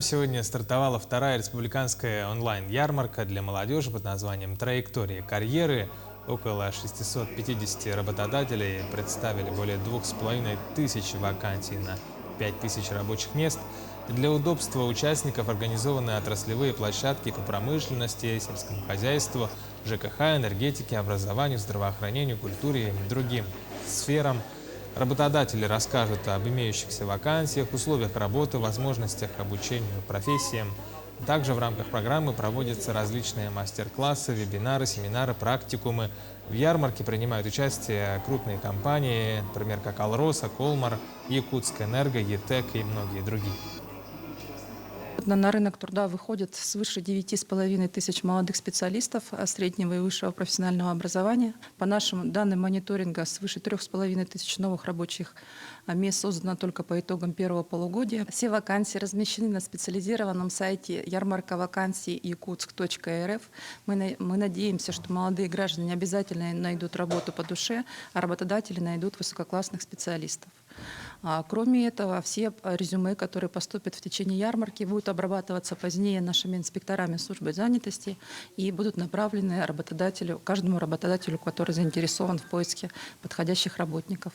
Сегодня стартовала вторая республиканская онлайн-ярмарка для молодежи под названием «Траектория карьеры». Около 650 работодателей представили более 2500 вакансий на 5000 рабочих мест. Для удобства участников организованы отраслевые площадки по промышленности, сельскому хозяйству, ЖКХ, энергетике, образованию, здравоохранению, культуре и другим сферам. Работодатели расскажут об имеющихся вакансиях, условиях работы, возможностях обучению профессиям. Также в рамках программы проводятся различные мастер-классы, вебинары, семинары, практикумы. В ярмарке принимают участие крупные компании, например, как «Алроса», «Колмар», «Якутскэнерго», «ЕТЭК» и многие другие. На рынок труда выходит свыше 9500 молодых специалистов среднего и высшего профессионального образования. По нашим данным мониторинга, свыше 3500 новых рабочих мест создано только по итогам первого полугодия. Все вакансии размещены на специализированном сайте ярмарка вакансий якутск.рф. Мы надеемся, что молодые граждане обязательно найдут работу по душе, а работодатели найдут высококлассных специалистов. Кроме этого, все резюме, которые поступят в течение ярмарки, будут обрабатываться позднее нашими инспекторами службы занятости и будут направлены каждому работодателю, который заинтересован в поиске подходящих работников.